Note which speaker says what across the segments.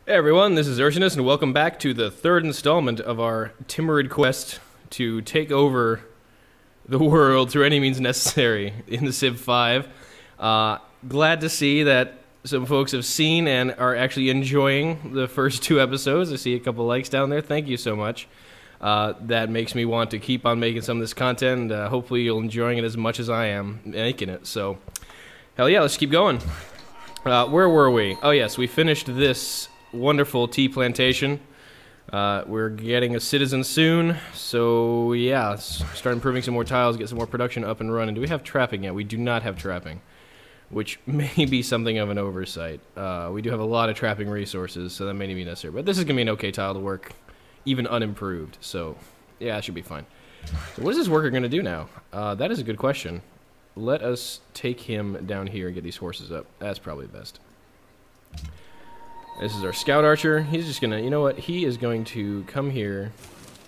Speaker 1: Hey everyone, this is Urshinus, and welcome back to the third installment of our Timurid quest to take over the world through any means necessary in the Civ 5. Glad to see that some folks have seen and are actually enjoying the first two episodes. I see a couple likes down there. Thank you so much. That makes me want to keep on making some of this content, and hopefully you're enjoying it as much as I am making it. So, hell yeah, let's keep going. Where were we? Oh yes, we finished this wonderful tea plantation. We're getting a citizen soon, so yeah, let's start improving some more tiles, get some more production up and running. Do we have trapping yet? We do not have trapping, which may be something of an oversight. We do have a lot of trapping resources, so that may not be necessary, but this is going to be an okay tile to work, even unimproved, so yeah, it should be fine. So what is this worker going to do now? That is a good question. Let us take him down here and get these horses up. That's probably best. This is our scout archer. He's just gonna, you know what? He is going to come here,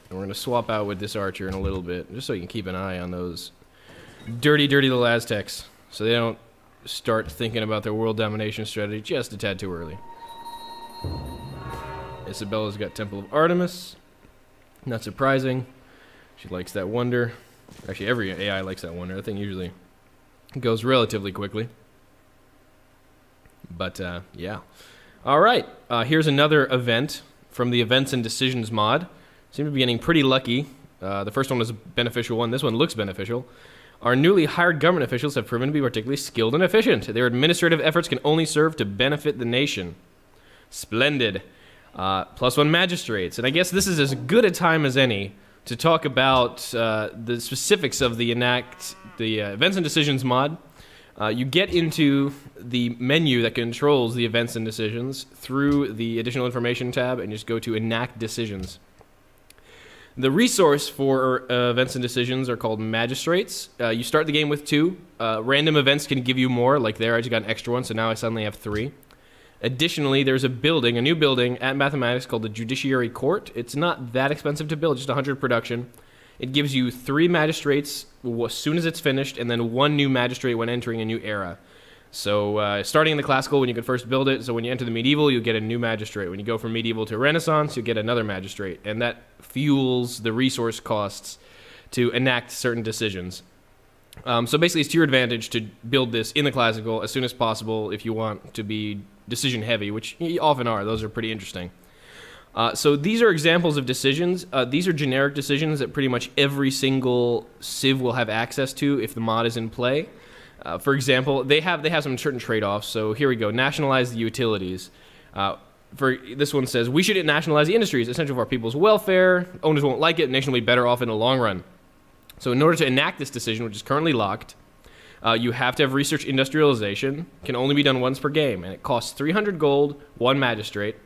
Speaker 1: and we're gonna swap out with this archer in a little bit, just so you can keep an eye on those dirty, dirty little Aztecs, so they don't start thinking about their world domination strategy just a tad too early. Isabella's got Temple of Artemis. Not surprising. She likes that wonder. Actually, every AI likes that wonder. That thing usually goes relatively quickly. But, yeah. Alright, here's another event from the Events and Decisions mod. Seem to be getting pretty lucky. The first one was a beneficial one. This one looks beneficial. Our newly hired government officials have proven to be particularly skilled and efficient. Their administrative efforts can only serve to benefit the nation. Splendid. +1 magistrates. And I guess this is as good a time as any to talk about the specifics of the Events and Decisions mod. You get into the menu that controls the events and decisions through the additional information tab and just go to enact decisions. The resource for events and decisions are called magistrates. You start the game with 2. Random events can give you more, like there I just got an extra one, so now I suddenly have 3. Additionally, there's a new building at Mathematics called the Judiciary Court. It's not that expensive to build, just 100 production. It gives you 3 magistrates as soon as it's finished, and then 1 new magistrate when entering a new era. So, starting in the classical, when you can first build it, so when you enter the medieval, you'll get a new magistrate. When you go from medieval to Renaissance, you'll get another magistrate, and that fuels the resource costs to enact certain decisions. So basically, it's to your advantage to build this in the classical as soon as possible if you want to be decision-heavy, which you often are. Those are pretty interesting. So these are examples of decisions. These are generic decisions that pretty much every single Civ will have access to if the mod is in play. For example, they have some certain trade-offs. So here we go. Nationalize the utilities. For this one says, we should nationalize the industries, essential for our people's welfare. Owners won't like it. The nation will be better off in the long run. So in order to enact this decision, which is currently locked, you have to have research industrialization. Can only be done once per game, and it costs 300 gold, 1 magistrate.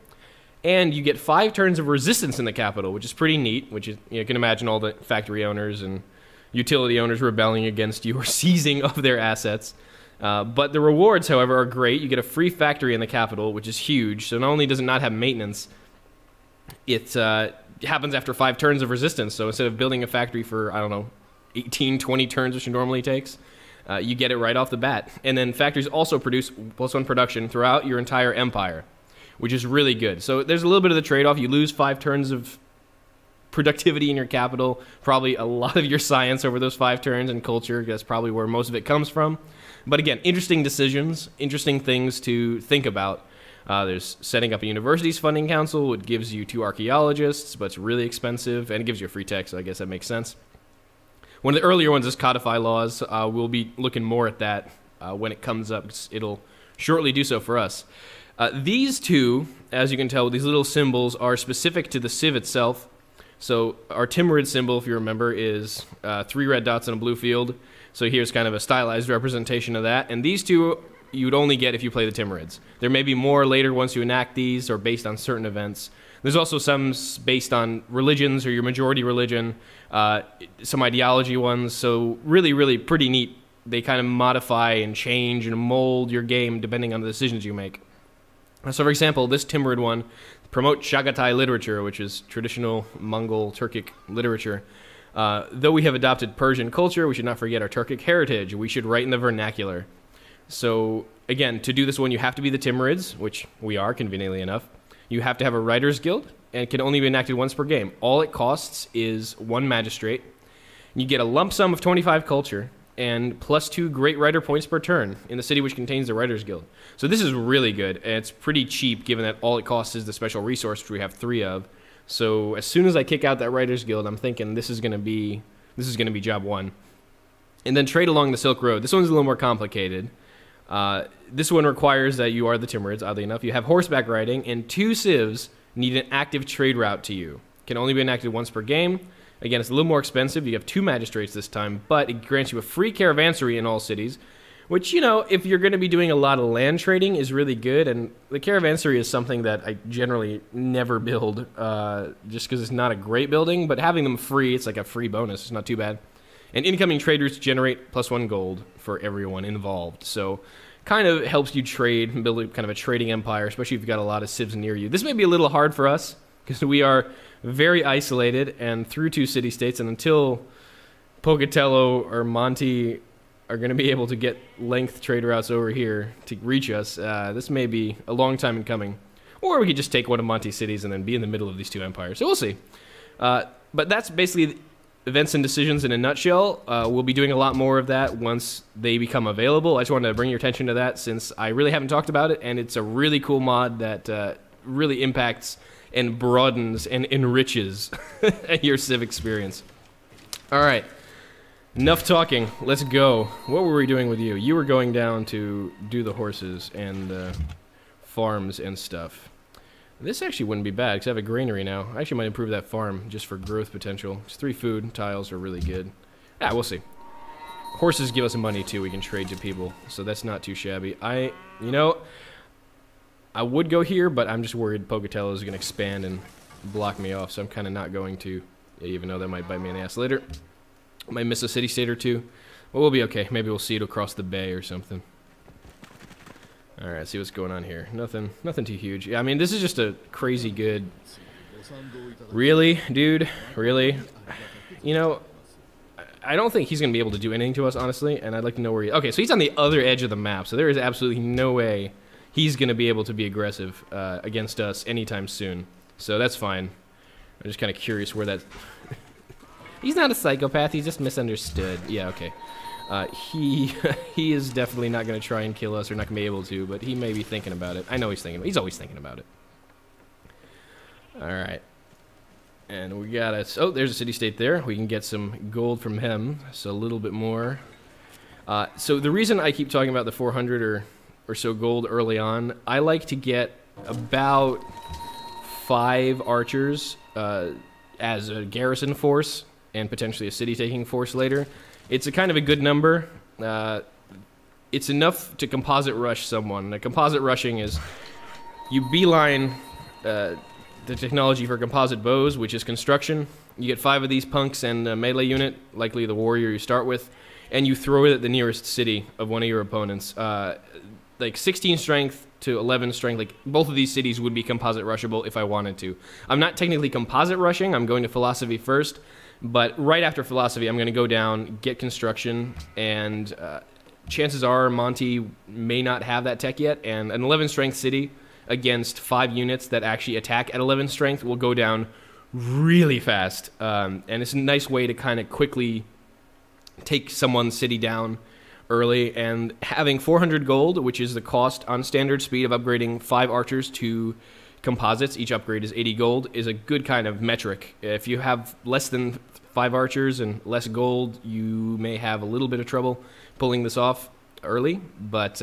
Speaker 1: And you get 5 turns of resistance in the capital, which is pretty neat, which is, you can imagine all the factory owners and utility owners rebelling against you or seizing of their assets. But the rewards, however, are great. You get a free factory in the capital, which is huge. So not only does it not have maintenance, it happens after 5 turns of resistance. So instead of building a factory for, I don't know, 18, 20 turns, which it normally takes, you get it right off the bat. And then factories also produce +1 production throughout your entire empire, which is really good. So there's a little bit of the trade-off. You lose 5 turns of productivity in your capital, probably a lot of your science over those 5 turns, and culture. That's probably where most of it comes from. But again, interesting decisions, interesting things to think about. There's setting up a university's funding council, which gives you 2 archaeologists, but it's really expensive, and it gives you a free tech, so I guess that makes sense. One of the earlier ones is codify laws. We'll be looking more at that when it comes up. It'll shortly do so for us. These 2, as you can tell, these little symbols are specific to the Civ itself. So our Timurid symbol, if you remember, is 3 red dots on a blue field. So here's kind of a stylized representation of that. And these 2 you'd only get if you play the Timurids. There may be more later once you enact these or based on certain events. There's also some based on religions or your majority religion, some ideology ones. So really, really pretty neat. They kind of modify and change and mold your game depending on the decisions you make. So for example, this Timurid one, promote Chagatai literature, which is traditional Mongol Turkic literature. Though we have adopted Persian culture, we should not forget our Turkic heritage. We should write in the vernacular. So again, to do this one, you have to be the Timurids, which we are, conveniently enough. You have to have a Writers Guild, and it can only be enacted once per game. All it costs is 1 magistrate. You get a lump sum of 25 culture, and +2 great writer points per turn in the city which contains the Writers Guild. So this is really good, and it's pretty cheap given that all it costs is the special resource, which we have 3 of. So as soon as I kick out that Writers Guild, I'm thinking this is gonna be job 1. And then trade along the Silk Road. This one's a little more complicated. This one requires that you are the Timurids, oddly enough. You have horseback riding, and 2 civs need an active trade route to you. Can only be enacted once per game. Again, it's a little more expensive. You have 2 magistrates this time, but it grants you a free caravanserai in all cities, which, you know, if you're going to be doing a lot of land trading, is really good. And the caravanserai is something that I generally never build, just because it's not a great building. But having them free, it's like a free bonus. It's not too bad. And incoming trade routes generate +1 gold for everyone involved. So kind of helps you trade and build kind of a trading empire, especially if you've got a lot of civs near you. This may be a little hard for us, because we are very isolated and through 2 city-states, and until Pocatello or Monty are going to be able to get length trade routes over here to reach us, this may be a long time in coming. Or we could just take one of Monty's cities and then be in the middle of these 2 empires. So we'll see. But that's basically events and decisions in a nutshell. We'll be doing a lot more of that once they become available. I just wanted to bring your attention to that since I really haven't talked about it, and it's a really cool mod that really impacts and broadens and enriches your Civ experience. All right, enough talking. Let's go. What were we doing with you? You were going down to do the horses and farms and stuff. This actually wouldn't be bad, because I have a granary now. I actually might improve that farm just for growth potential. Just 3 food tiles are really good. Yeah, we'll see. Horses give us money, too. We can trade to people, so that's not too shabby. You know, I would go here, but I'm just worried Pocatello is going to expand and block me off, so I'm kind of not going to, even though that might bite me in the ass later. I might miss a city-state or 2. But we'll be okay. Maybe we'll see it across the bay or something. Alright, see what's going on here. Nothing too huge. Yeah, I mean, this is just a crazy good... Really? Dude? Really? You know, I don't think he's going to be able to do anything to us, honestly, and I'd like to know where he... Okay, so he's on the other edge of the map, so there is absolutely no way he's going to be able to be aggressive against us anytime soon. So that's fine. I'm just kind of curious where that... He's not a psychopath, he's just misunderstood. Yeah, okay. He is definitely not going to try and kill us, or not going to be able to, but he may be thinking about it. I know he's thinking. He's always thinking about it. All right. And we got us. Oh, there's a city-state there. We can get some gold from him, so a little bit more. So the reason I keep talking about the 400 or so gold early on, I like to get about 5 archers as a garrison force, and potentially a city-taking force later. It's a kind of a good number. It's enough to composite rush someone. Composite rushing is you beeline the technology for composite bows, which is construction. You get 5 of these punks and a melee unit, likely the warrior you start with, and you throw it at the nearest city of one of your opponents. Like 16 strength to 11 strength, like both of these cities would be composite rushable if I wanted to. I'm not technically composite rushing, I'm going to philosophy first. But right after philosophy, I'm going to go down, get construction, and chances are Monty may not have that tech yet, and an 11 strength city against 5 units that actually attack at 11 strength will go down really fast. And it's a nice way to kind of quickly take someone's city down early, and having 400 gold, which is the cost on standard speed of upgrading 5 archers to composites, each upgrade is 80 gold, is a good kind of metric. If you have less than 5 archers and less gold, you may have a little bit of trouble pulling this off early, but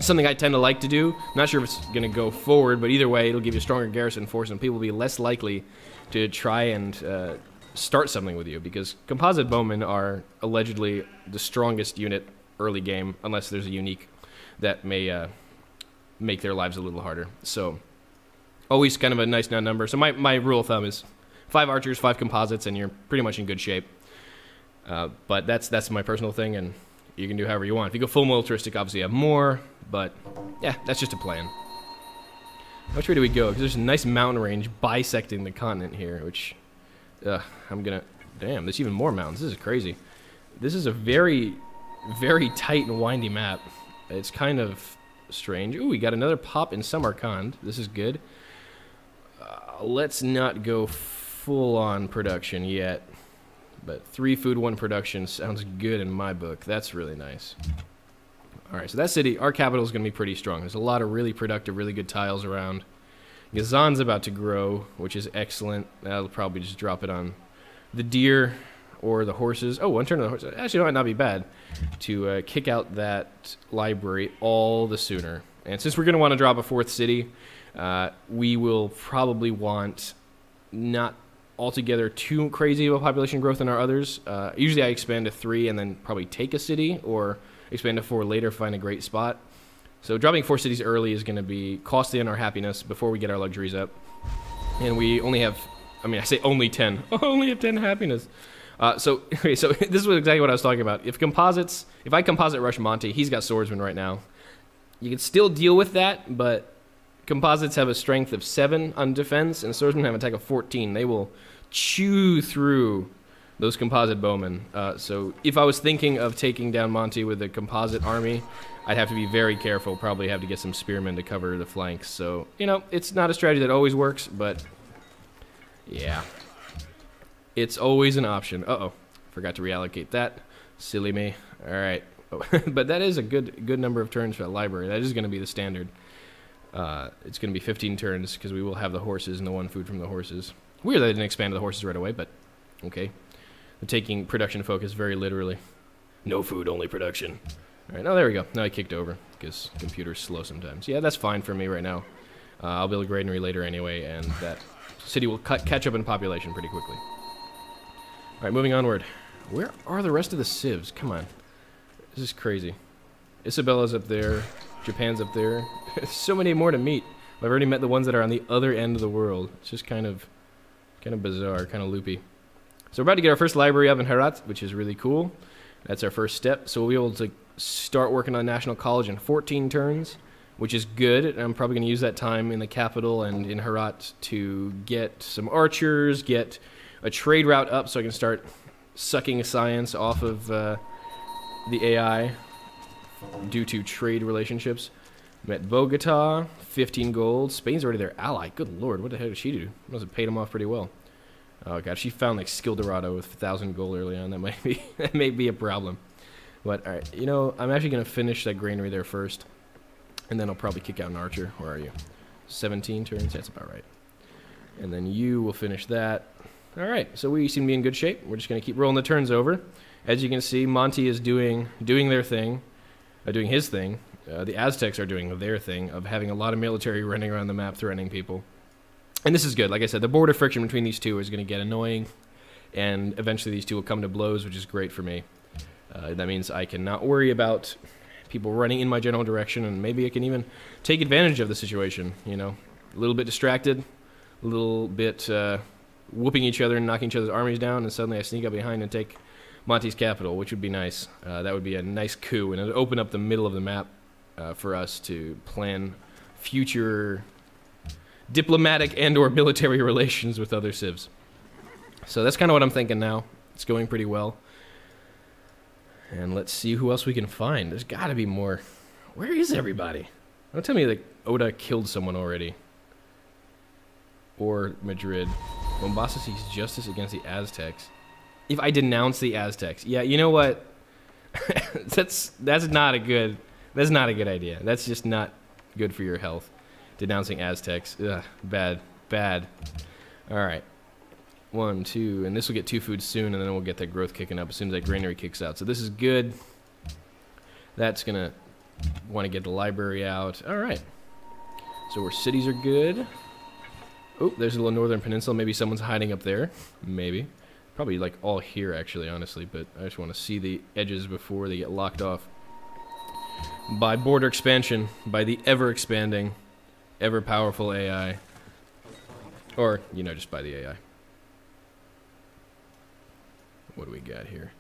Speaker 1: something I tend to like to do. Not sure if it's going to go forward, but either way, it'll give you a stronger garrison force, and people will be less likely to try and start something with you, because composite bowmen are allegedly the strongest unit early game, unless there's a unique that may make their lives a little harder. So always kind of a nice number. So my rule of thumb is 5 archers, 5 composites, and you're pretty much in good shape. But that's my personal thing, and you can do however you want. If you go full militaristic, obviously you have more, but yeah, that's just a plan. Which way do we go? Because there's a nice mountain range bisecting the continent here, which I'm gonna... Damn, there's even more mountains. This is crazy. This is a very, very tight and windy map. It's kind of strange. Ooh, we got another pop in Samarkand. This is good. Let's not go full-on production yet. But 3 food, 1 production sounds good in my book. That's really nice. Alright, so that city, our capital is going to be pretty strong. There's a lot of really productive, really good tiles around. Gazan's about to grow, which is excellent. That'll probably just drop it on the deer or the horses. Oh, 1 turn of the horses. Actually, it might not be bad to kick out that library all the sooner. And since we're going to want to drop a 4th city, we will probably want not altogether too crazy of a population growth in our others. Usually I expand to 3 and then probably take a city, or expand to 4 later, find a great spot. So dropping 4 cities early is going to be costly on our happiness before we get our luxuries up. And we only have, I mean, I say only 10. Only have 10 happiness. So this is exactly what I was talking about. If I composite rush Monty, he's got swordsman right now. You can still deal with that, but composites have a strength of 7 on defense, and swordsmen have an attack of 14. They will chew through those composite bowmen. So if I was thinking of taking down Monty with a composite army, I'd have to be very careful. Probably have to get some spearmen to cover the flanks. So, you know, it's not a strategy that always works, but yeah. It's always an option. Uh-oh. Forgot to reallocate that. Silly me. All right. Oh, but that is a good number of turns for that library. That is going to be the standard. It's going to be 15 turns because we will have the horses and the 1 food from the horses. Weird that I didn't expand to the horses right away, but okay. I'm taking production focus very literally. No food, only production. All right, now there we go. Now I kicked over because computer's slow sometimes. Yeah, that's fine for me right now. I'll build a granary later anyway, and that city will catch up in population pretty quickly. All right, moving onward. Where are the rest of the civs? Come on. This is crazy. Isabella's up there. Japan's up there. So many more to meet. I've already met the ones that are on the other end of the world. It's just kind of bizarre, kind of loopy. So we're about to get our first library up in Herat, which is really cool. That's our first step. So we'll be able to start working on National College in 14 turns, which is good. And I'm probably going to use that time in the capital and in Herat to get some archers, get a trade route up so I can start sucking science off of the AI due to trade relationships. Met Bogota, 15 gold. Spain's already their ally. Good lord, what the heck did she do? Must have paid him off pretty well. Oh god, she found like Skildorado with 1,000 gold early on. That may be a problem. But alright, you know, I'm actually gonna finish that granary there first. And then I'll probably kick out an archer. Where are you? 17 turns? That's about right. And then you will finish that. Alright, so we seem to be in good shape. We're just gonna keep rolling the turns over. As you can see, Monty is doing their thing. Doing his thing. The Aztecs are doing their thing of having a lot of military running around the map threatening people. And this is good. Like I said, the border friction between these two is going to get annoying, and eventually these two will come to blows, which is great for me. That means I can not worry about people running in my general direction, and maybe I can even take advantage of the situation, you know. A little bit distracted, a little bit whooping each other and knocking each other's armies down, and suddenly I sneak up behind and take Monty's capital, which would be nice. That would be a nice coup, and it would open up the middle of the map for us to plan future diplomatic and or military relations with other civs. So that's kind of what I'm thinking now. It's going pretty well. And let's see who else we can find. There's got to be more. Where is everybody? Don't tell me that Oda killed someone already. Or Madrid. Mombasa seeks justice against the Aztecs. If I denounce the Aztecs. Yeah, you know what? that's not a good idea. That's just not good for your health. Denouncing Aztecs. Ugh, bad. Alright. 1, 2, and this will get 2 food soon, and then we'll get that growth kicking up as soon as that granary kicks out. So this is good. That's gonna want to get the library out. Alright. So our cities are good. Oh, there's a little northern peninsula. Maybe someone's hiding up there. Maybe. Probably like all here actually, honestly, but I just want to see the edges before they get locked off. By border expansion, by the ever-expanding, ever-powerful AI. Or, you know, just by the AI. What do we got here?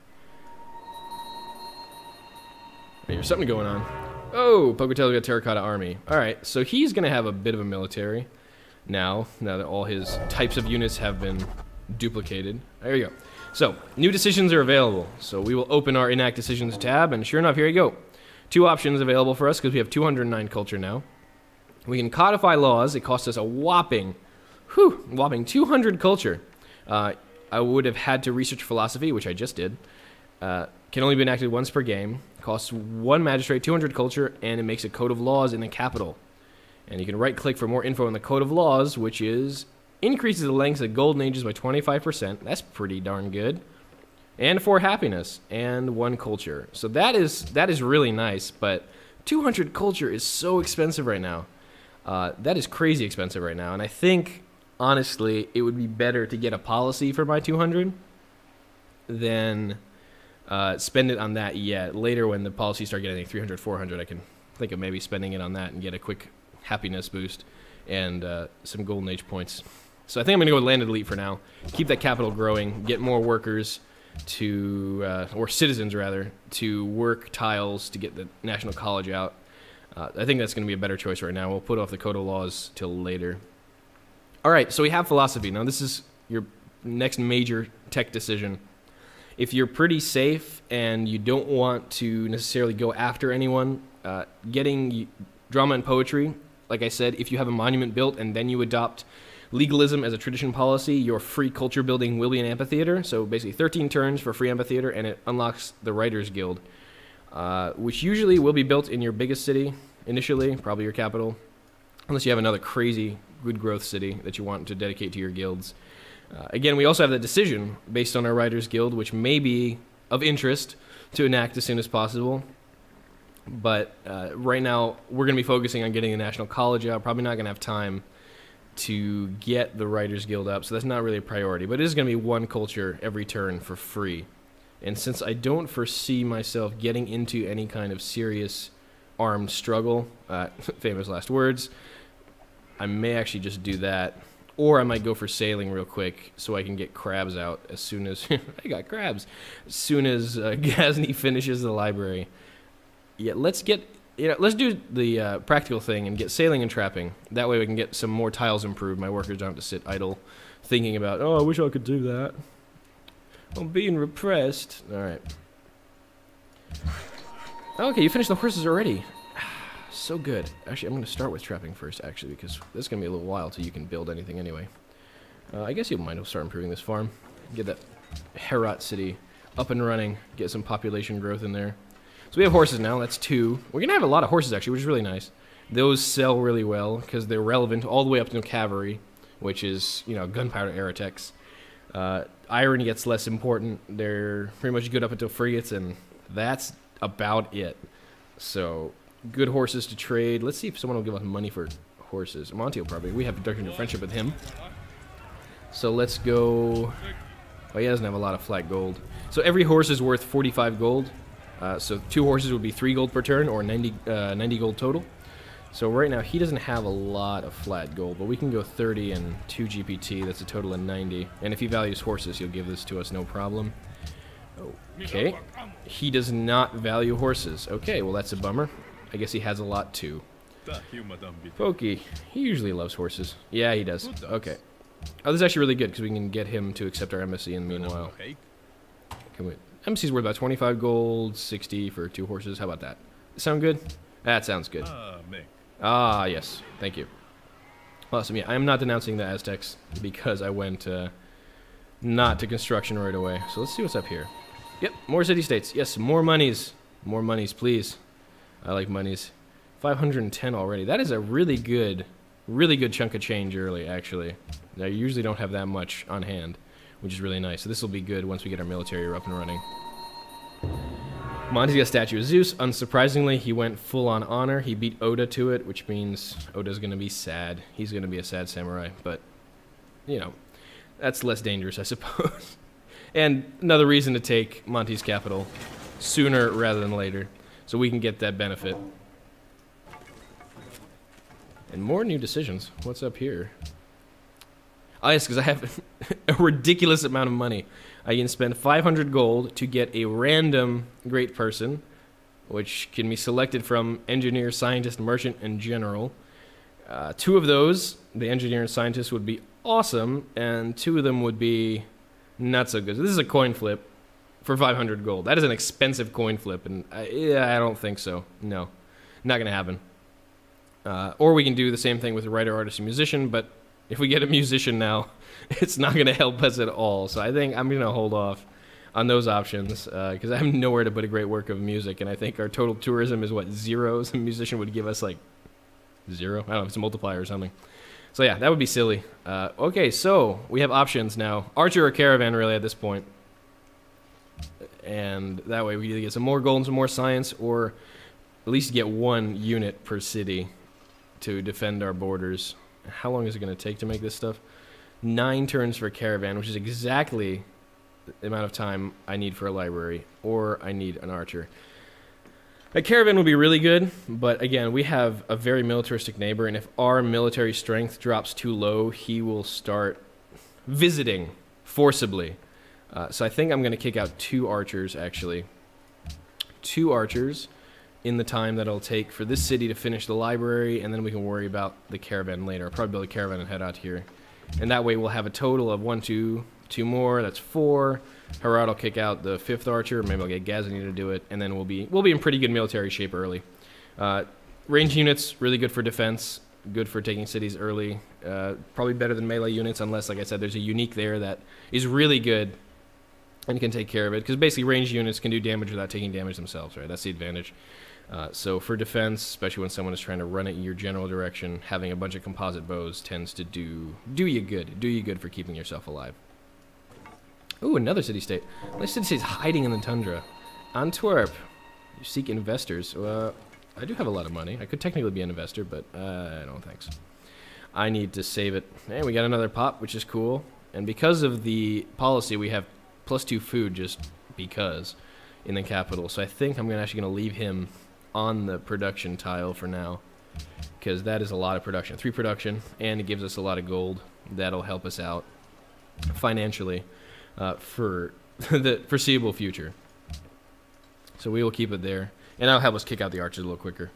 Speaker 1: Hey, there's something going on. Oh, Pocatello's got a terracotta army. Alright, so he's going to have a bit of a military now that all his types of units have been duplicated. There you go. So, new decisions are available. So we will open our Enact Decisions tab, and sure enough, here you go. Two options available for us because we have 209 culture now. We can codify laws. It costs us a whopping 200 culture. I would have had to research philosophy, which I just did. Can only be enacted once per game. Costs one magistrate 200 culture, and it makes a code of laws in the capital. And you can right-click for more info on the code of laws, which is increases the lengths of golden ages by 25%. That's pretty darn good. And 4 happiness and 1 culture. So that is really nice. But 200 culture is so expensive right now. That is crazy expensive right now. And I think, honestly, it would be better to get a policy for my 200 than spend it on that yet. Later, when the policies start getting 300, 400, I can think of maybe spending it on that and get a quick happiness boost and some golden age points. So I think I'm going to go with landed elite for now. Keep that capital growing, get more workers to, or citizens rather, to work tiles to get the National College out. I think that's going to be a better choice right now. We'll put off the code of laws till later. All right, so we have philosophy. Now this is your next major tech decision. If you're pretty safe and you don't want to necessarily go after anyone, getting drama and poetry, like I said, if you have a monument built and then you adopt legalism as a tradition policy, your free culture building will be an amphitheater. So basically 13 turns for free amphitheater, and it unlocks the Writers Guild, which usually will be built in your biggest city initially, probably your capital, unless you have another crazy good growth city that you want to dedicate to your guilds. Again, we also have the decision based on our Writers Guild, which may be of interest to enact as soon as possible. But right now, we're going to be focusing on getting the National College out. Probably not going to have time to get the Writers Guild up, so that's not really a priority. But it is going to be 1 culture every turn for free. And since I don't foresee myself getting into any kind of serious armed struggle, famous last words, I may actually just do that. Or I might go for sailing real quick so I can get crabs out as soon as... I got crabs. As soon as Ghazni finishes the library. Yeah, let's do the practical thing and get sailing and trapping. That way we can get some more tiles improved. My workers don't have to sit idle thinking about, oh, I wish I could do that. I'm being repressed. All right. Okay, you finished the horses already. So good. Actually, I'm going to start with trapping first, actually, because this is going to be a little while till you can build anything anyway. I guess you'll mind we'll start improving this farm. Get that Herat city up and running. Get some population growth in there. So we have horses now. That's 2. We're going to have a lot of horses, actually, which is really nice. Those sell really well because they're relevant all the way up to cavalry, which is, gunpowder era techs. Iron gets less important. They're pretty much good up until frigates, and that's about it. So... good horses to trade. Let's see if someone will give us money for horses. Monty will probably. We have production of friendship with him. So let's go... oh, he doesn't have a lot of flat gold. So every horse is worth 45 gold. So 2 horses would be 3 gold per turn, or 90 gold total. So right now he doesn't have a lot of flat gold, but we can go 30 and 2 GPT. That's a total of 90. And if he values horses, he'll give this to us, no problem. Okay. He does not value horses. Okay, well that's a bummer. I guess he has a lot too. Pokey, he usually loves horses. Yeah, he does. Okay. Oh, this is actually really good because we can get him to accept our embassy in the meanwhile. Embassy's worth about 25 gold, 60 for 2 horses. How about that? Sound good? That sounds good. Ah, yes. Thank you. Awesome. Yeah, I'm not denouncing the Aztecs because I went not to construction right away. So let's see what's up here. Yep, more city-states. Yes, more monies. More monies, please. I like monies. 510 already. That is a really good chunk of change early, actually. Now, you usually don't have that much on hand, which is really nice. So this will be good once we get our military up and running. Monty's got a statue of Zeus. Unsurprisingly, he went full on honor. He beat Oda to it, which means Oda's going to be sad. He's going to be a sad samurai, but, that's less dangerous, I suppose. And another reason to take Monty's capital sooner rather than later, so we can get that benefit. And more new decisions. What's up here? Oh, yes, because I have a ridiculous amount of money. I can spend 500 gold to get a random great person, which can be selected from engineer, scientist, merchant, and general. 2 of those, the engineer and scientist, would be awesome, and 2 of them would be not so good. So this is a coin flip. for 500 gold. That is an expensive coin flip, and I don't think so. No, not going to happen. Or we can do the same thing with a writer, artist, and musician, but if we get a musician now, it's not going to help us at all. So I think I'm going to hold off on those options because I have nowhere to put a great work of music, and I think our total tourism is, what, 0? So a musician would give us, like, 0? I don't know if it's a multiplier or something. So yeah, that would be silly. Okay, so we have options now. Archer or caravan, really, at this point. And that way we either get some more gold and some more science, or at least get 1 unit per city to defend our borders. How long is it going to take to make this stuff? 9 turns for a caravan, which is exactly the amount of time I need for a library, or I need an archer. A caravan would be really good, but again, we have a very militaristic neighbor, and if our military strength drops too low, he will start visiting forcibly. So I think I'm going to kick out 2 archers, actually. 2 archers in the time that it'll take for this city to finish the library, and then we can worry about the caravan later. I'll probably build a caravan and head out here. And that way we'll have a total of 1, 2 more, that's 4. Harad will kick out the 5th archer, maybe I'll get Ghazni to do it, and then we'll be in pretty good military shape early. Range units, really good for defense, good for taking cities early. Probably better than melee units, unless, like I said, there's a unique there that is really good and can take care of it, because basically ranged units can do damage without taking damage themselves, right? That's the advantage. So for defense, especially when someone is trying to run it in your general direction, having a bunch of composite bows tends to do you good for keeping yourself alive. Ooh, another city-state. This city-state's hiding in the tundra. Antwerp. You seek investors. I do have a lot of money. I could technically be an investor, but I don't think so. I need to save it. And we got another pop, which is cool. And because of the policy, we have +2 food just because in the capital. So I think I'm actually going to leave him on the production tile for now, because that is a lot of production. 3 production, and it gives us a lot of gold. That'll help us out financially for the foreseeable future. So we will keep it there, and that'll help us kick out the archers a little quicker.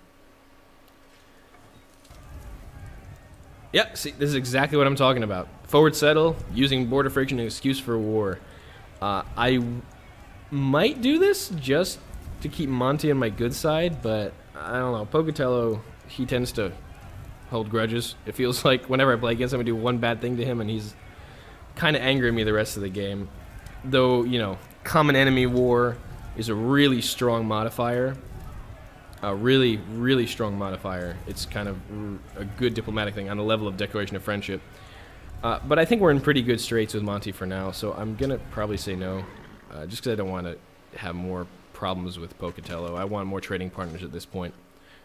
Speaker 1: Yeah, see, this is exactly what I'm talking about. Forward settle, using border friction as an excuse for war. I might do this just to keep Monty on my good side, but I don't know. Pocatello, he tends to hold grudges. It feels like whenever I play against him, I do one bad thing to him, and he's kind of angry at me the rest of the game. Though, you know, common enemy war is a really strong modifier. A really, really strong modifier. It's kind of a good diplomatic thing on the level of declaration of friendship. But I think we're in pretty good straits with Monty for now, so I'm going to probably say no, just because I don't want to have more problems with Pocatello. I want more trading partners at this point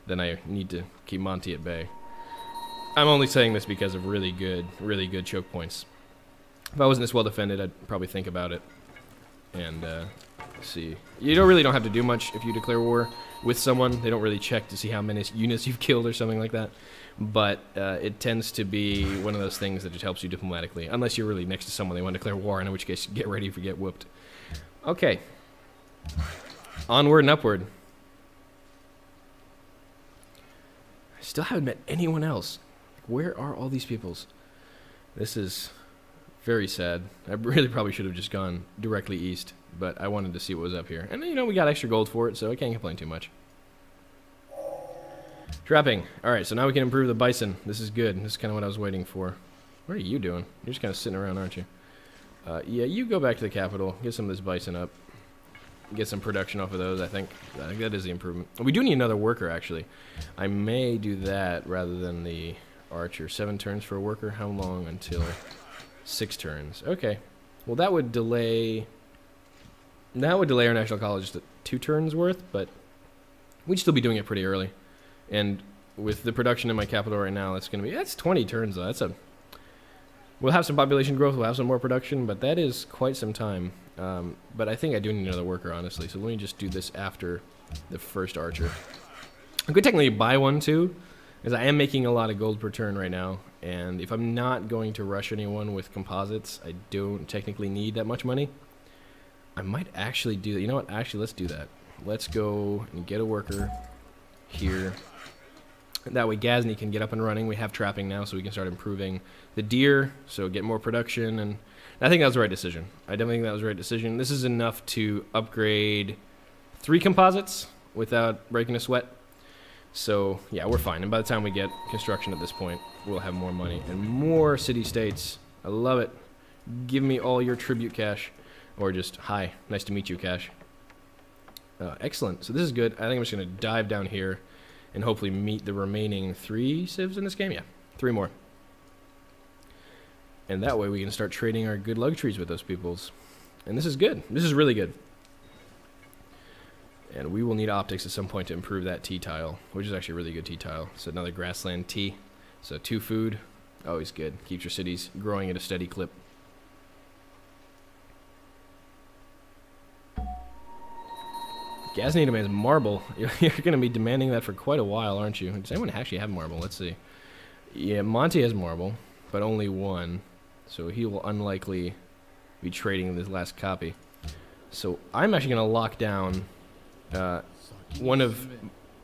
Speaker 1: than I need to keep Monty at bay. I'm only saying this because of really good choke points. If I wasn't this well defended, I'd probably think about it and see. You really don't have to do much if you declare war with someone. They don't really check to see how many units you've killed or something like that. But it tends to be one of those things that just helps you diplomatically, unless you're really next to someone they want to declare war, in which case, get ready if you get whooped. Okay. Onward and upward. I still haven't met anyone else. Where are all these peoples? This is very sad. I really probably should have just gone directly east, but I wanted to see what was up here. And, you know, we got extra gold for it, so I can't complain too much. Trapping. Alright, so now we can improve the bison. This is good. This is kind of what I was waiting for. What are you doing? You're just kind of sitting around, aren't you? Yeah, you go back to the capital. Get some of this bison up. Get some production off of those, I think. I think that is the improvement. We do need another worker, actually. I may do that rather than the archer. 7 turns for a worker. How long until 6 turns? Okay. Well, that would delay... That would delay our national college to 2 turns worth, but we'd still be doing it pretty early. And with the production in my capital right now, that's 20 turns, though. We'll have some population growth, we'll have some more production, but that is quite some time. But I think I do need another worker, honestly, so let me just do this after the first archer. I could technically buy one, too, because I am making a lot of gold per turn right now, and if I'm not going to rush anyone with composites, I don't technically need that much money. I might actually do that. You know what? Actually, let's do that. Let's go and get a worker here. That way Ghazni can get up and running. We have trapping now, so we can start improving the deer, so get more production. And I think that was the right decision. I definitely think that was the right decision. This is enough to upgrade 3 composites without breaking a sweat. So, yeah, we're fine. And by the time we get construction at this point, we'll have more money and more city-states. I love it. Give me all your tribute cash. Or just, hi, nice to meet you, cash. Excellent. So this is good. I think I'm just going to dive down here and hopefully meet the remaining 3 civs in this game. Yeah, 3 more. And that way we can start trading our good luxuries with those peoples. And this is good. This is really good. And we will need optics at some point to improve that tea tile, which is actually a really good tea tile. So another grassland tea. So 2 food, always good. Keeps your cities growing at a steady clip. Ghazni demands marble. You're going to be demanding that for quite a while, aren't you? Does anyone actually have marble? Let's see. Yeah, Monty has marble, but only 1. So he will unlikely be trading this last copy. So I'm actually going to lock down one of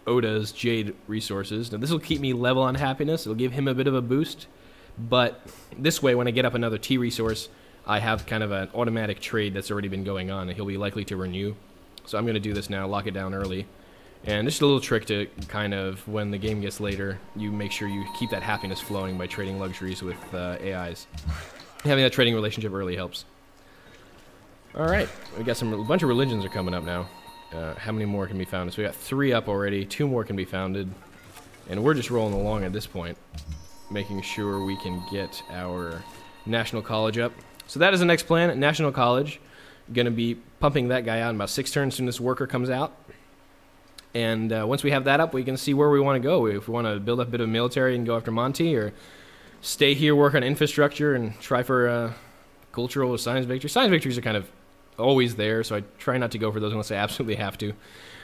Speaker 1: Oda's jade resources. Now this will keep me level on happiness. It'll give him a bit of a boost. But this way, when I get up another tea resource, I have kind of an automatic trade that's already been going on, and he'll be likely to renew. So I'm going to do this now, lock it down early. And just a little trick to kind of, when the game gets later, you make sure you keep that happiness flowing by trading luxuries with AIs. Having that trading relationship early helps. Alright, we got a bunch of religions are coming up now. How many more can be founded? So we got 3 up already, 2 more can be founded. And we're just rolling along at this point, making sure we can get our National College up. So that is the next plan, National College. Gonna be pumping that guy out in about 6 turns as soon as this worker comes out. And once we have that up, we can see where we want to go. If we want to build up a bit of military and go after Monty, or stay here, work on infrastructure, and try for cultural or science victories. Science victories are kind of always there, so I try not to go for those unless I absolutely have to.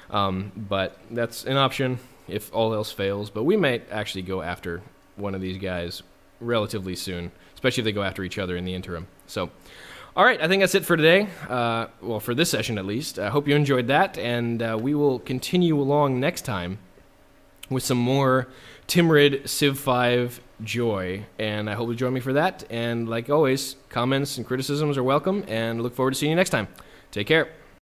Speaker 1: But that's an option if all else fails. But we might actually go after one of these guys relatively soon, especially if they go after each other in the interim. So, all right, I think that's it for today. Well, for this session at least. I hope you enjoyed that, and we will continue along next time with some more Timurid Civ 5 joy. And I hope you join me for that. And like always, comments and criticisms are welcome, and look forward to seeing you next time. Take care.